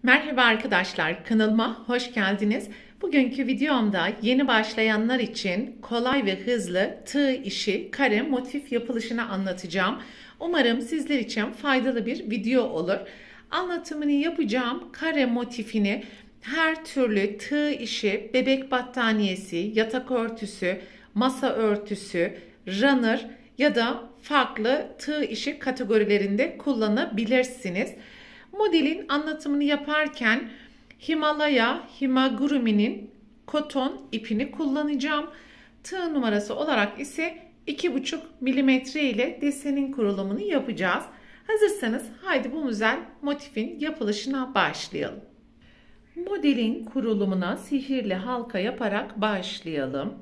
Merhaba arkadaşlar, kanalıma hoş geldiniz. Bugünkü videomda yeni başlayanlar için kolay ve hızlı tığ işi kare motif yapılışını anlatacağım. Umarım sizler için faydalı bir video olur. Anlatımını yapacağım kare motifini her türlü tığ işi, bebek battaniyesi, yatak örtüsü, masa örtüsü, runner ya da farklı tığ işi kategorilerinde kullanabilirsiniz. Modelin anlatımını yaparken Himalaya Himagurumi'nin koton ipini kullanacağım. Tığ numarası olarak ise 2,5 milimetre ile desenin kurulumunu yapacağız. Hazırsanız haydi bu güzel motifin yapılışına başlayalım. Modelin kurulumuna sihirli halka yaparak başlayalım.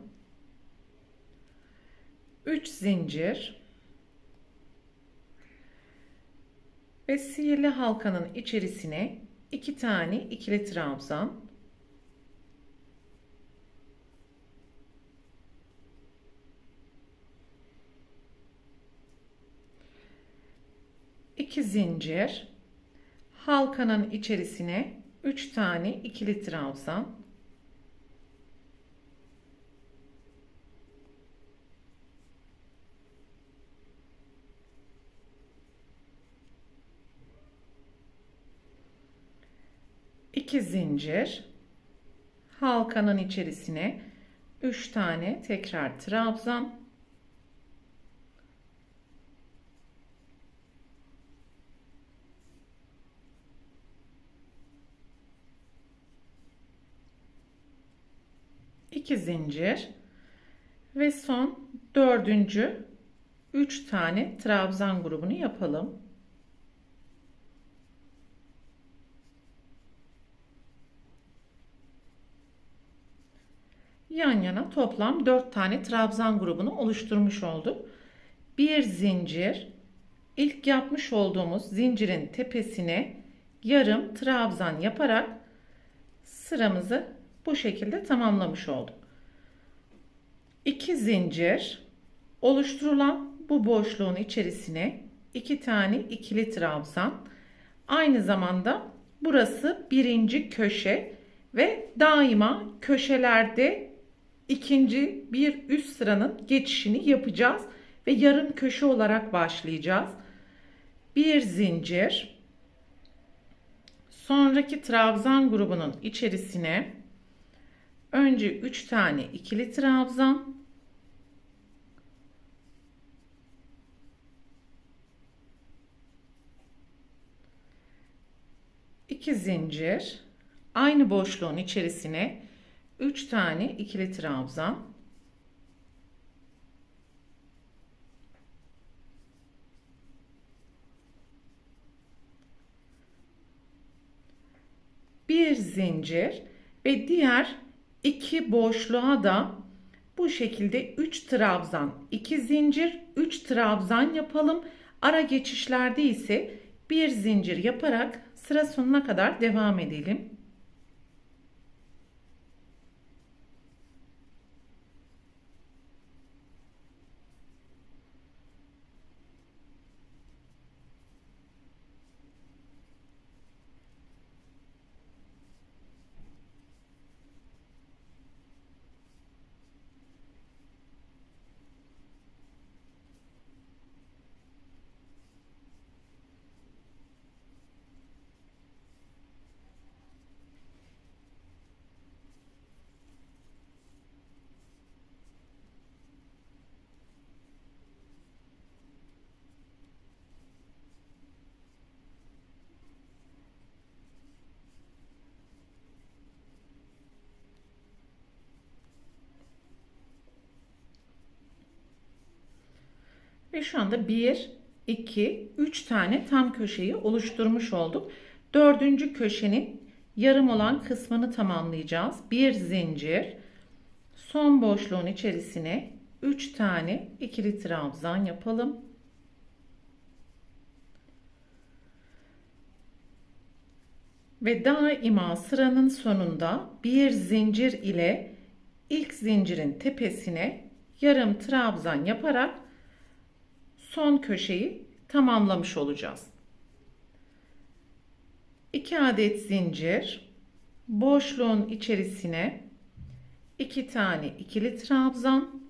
3 zincir ve sihirli halkanın içerisine 2 tane ikili trabzan, iki zincir, halkanın içerisine 3 tane ikili trabzan, iki zincir, halkanın içerisine 3 tane tekrar trabzan, iki zincir ve son dördüncü 3 tane trabzan grubunu yapalım. Yan yana toplam 4 tane trabzan grubunu oluşturmuş olduk. Bir zincir, ilk yapmış olduğumuz zincirin tepesine yarım trabzan yaparak sıramızı bu şekilde tamamlamış olduk. 2 zincir, oluşturulan bu boşluğun içerisine 2 tane ikili trabzan. Aynı zamanda burası birinci köşe ve daima köşelerde ikinci bir üst sıranın geçişini yapacağız ve yarım köşe olarak başlayacağız. Bir zincir, sonraki trabzan grubunun içerisine önce 3 tane ikili trabzan, iki zincir, aynı boşluğun içerisine 3 tane ikili trabzan, bir zincir ve diğer iki boşluğa da bu şekilde 3 trabzan, 2 zincir, 3 trabzan yapalım. Ara geçişlerde ise bir zincir yaparak sıra sonuna kadar devam edelim. Ve şu anda 1, 2, 3 tane tam köşeyi oluşturmuş olduk. Dördüncü köşenin yarım olan kısmını tamamlayacağız. Bir zincir, son boşluğun içerisine 3 tane ikili trabzan yapalım. Ve daima sıranın sonunda bir zincir ile ilk zincirin tepesine yarım trabzan yaparak son köşeyi tamamlamış olacağız. 2 adet zincir, boşluğun içerisine 2 tane ikili trabzan,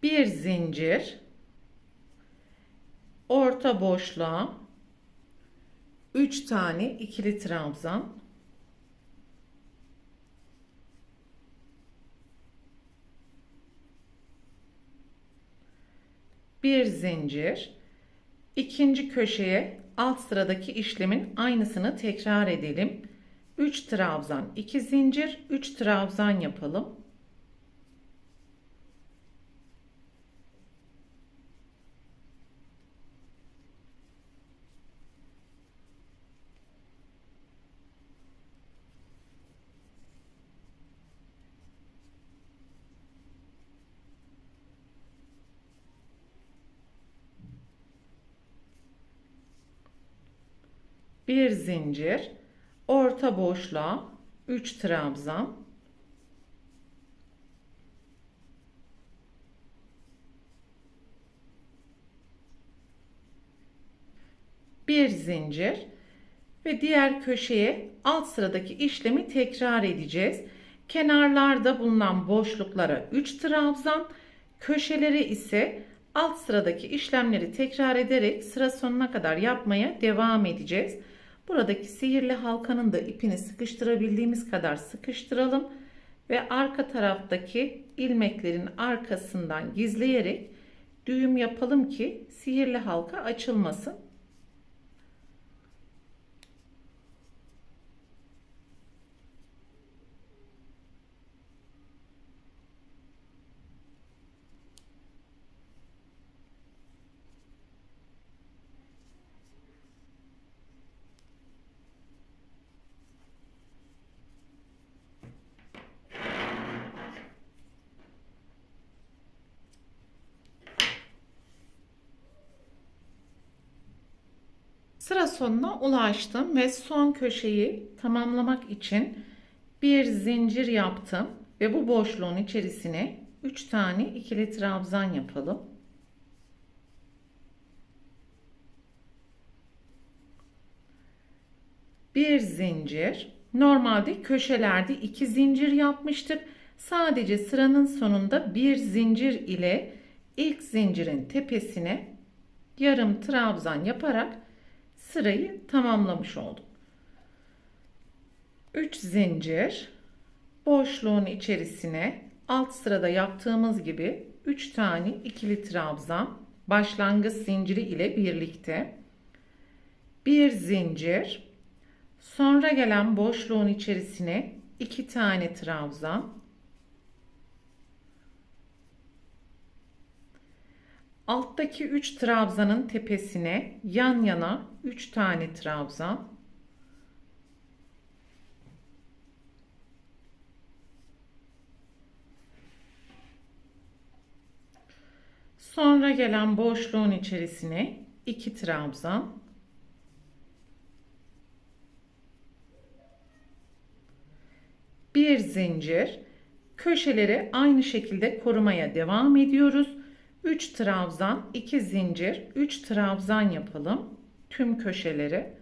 bir zincir, orta boşluğa 3 tane ikili trabzan, bir zincir, ikinci köşeye alt sıradaki işlemin aynısını tekrar edelim. 3 trabzan, 2 zincir, 3 trabzan yapalım. Bir zincir, orta boşluğa 3 trabzan, bir zincir ve diğer köşeye alt sıradaki işlemi tekrar edeceğiz. Kenarlarda bulunan boşluklara 3 trabzan, köşeleri ise alt sıradaki işlemleri tekrar ederek sıra sonuna kadar yapmaya devam edeceğiz. Buradaki sihirli halkanın da ipini sıkıştırabildiğimiz kadar sıkıştıralım ve arka taraftaki ilmeklerin arkasından gizleyerek düğüm yapalım ki sihirli halka açılmasın. Sıra sonuna ulaştım ve son köşeyi tamamlamak için bir zincir yaptım ve bu boşluğun içerisine 3 tane ikili trabzan yapalım. Bir zincir. Normalde köşelerde 2 zincir yapmıştık. Sadece sıranın sonunda bir zincir ile ilk zincirin tepesine yarım trabzan yaparak sırayı tamamlamış oldum. 3 zincir, boşluğun içerisine alt sırada yaptığımız gibi 3 tane ikili trabzan başlangıç zinciri ile birlikte, bir zincir, sonra gelen boşluğun içerisine 2 tane trabzan, alttaki 3 trabzanın tepesine yan yana 3 tane trabzan, sonra gelen boşluğun içerisine 2 trabzan, bir zincir, köşeleri aynı şekilde korumaya devam ediyoruz. 3 trabzan, 2 zincir, 3 trabzan yapalım tüm köşeleri.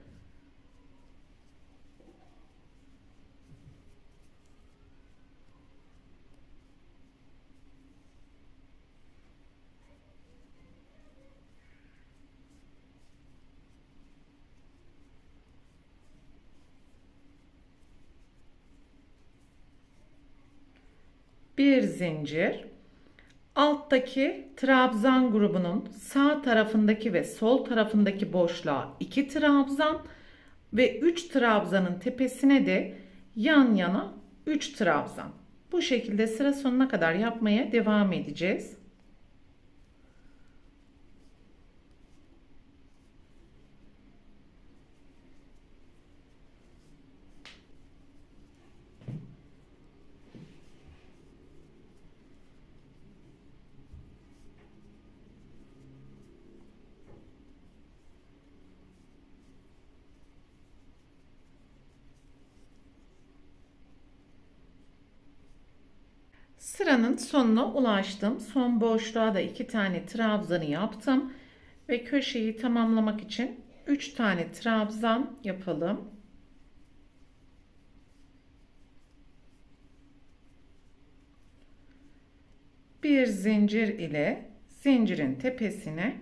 Bir zincir, alttaki trabzan grubunun sağ tarafındaki ve sol tarafındaki boşluğa 2 trabzan ve 3 trabzanın tepesine de yan yana 3 trabzan. Bu şekilde sıra sonuna kadar yapmaya devam edeceğiz. Sıranın sonuna ulaştım. Son boşluğa da 2 tane trabzanı yaptım. Ve köşeyi tamamlamak için 3 tane trabzan yapalım. Bir zincir ile zincirin tepesine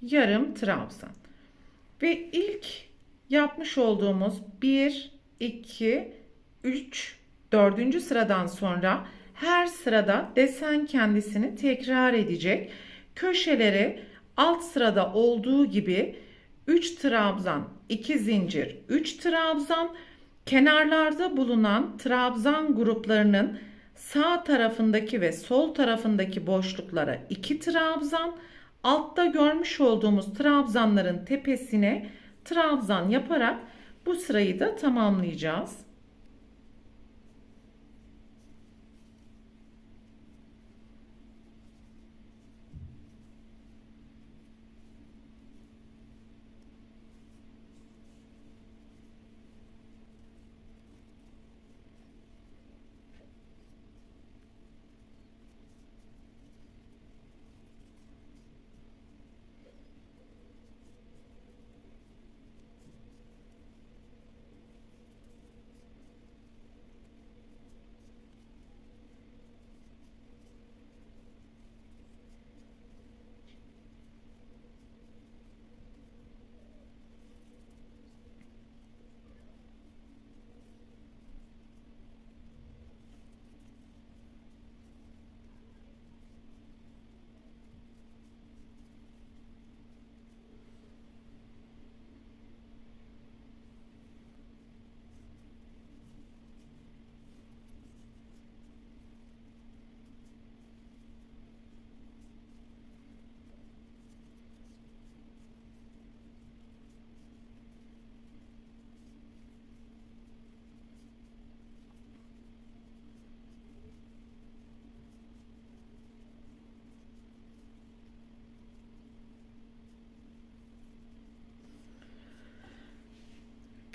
yarım trabzan. Ve ilk yapmış olduğumuz 1, 2, 3, 4. sıradan sonra her sırada desen kendisini tekrar edecek. Köşelere alt sırada olduğu gibi 3 trabzan, 2 zincir, 3 trabzan, kenarlarda bulunan trabzan gruplarının sağ tarafındaki ve sol tarafındaki boşluklara 2 trabzan, altta görmüş olduğumuz trabzanların tepesine trabzan yaparak bu sırayı da tamamlayacağız.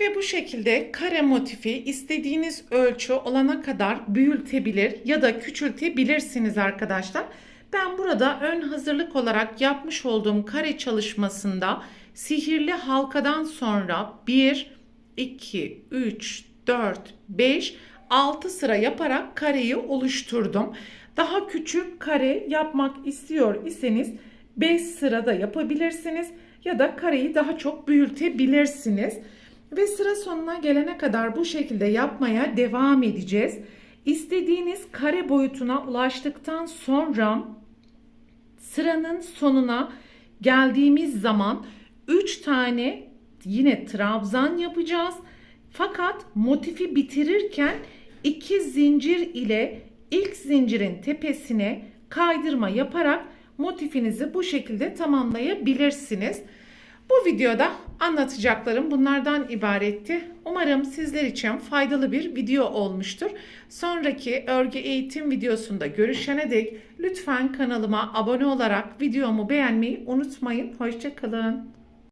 Ve bu şekilde kare motifi istediğiniz ölçü olana kadar büyütebilir ya da küçültebilirsiniz arkadaşlar. Ben burada ön hazırlık olarak yapmış olduğum kare çalışmasında sihirli halkadan sonra 1, 2, 3, 4, 5, 6 sıra yaparak kareyi oluşturdum. Daha küçük kare yapmak istiyor iseniz 5 sırada yapabilirsiniz ya da kareyi daha çok büyütebilirsiniz. Ve sıra sonuna gelene kadar bu şekilde yapmaya devam edeceğiz. İstediğiniz kare boyutuna ulaştıktan sonra sıranın sonuna geldiğimiz zaman 3 tane yine trabzan yapacağız. Fakat motifi bitirirken 2 zincir ile ilk zincirin tepesine kaydırma yaparak motifinizi bu şekilde tamamlayabilirsiniz. Bu videoda anlatacaklarım bunlardan ibaretti. Umarım sizler için faydalı bir video olmuştur. Sonraki örgü eğitim videosunda görüşene dek lütfen kanalıma abone olarak videomu beğenmeyi unutmayın. Hoşça kalın.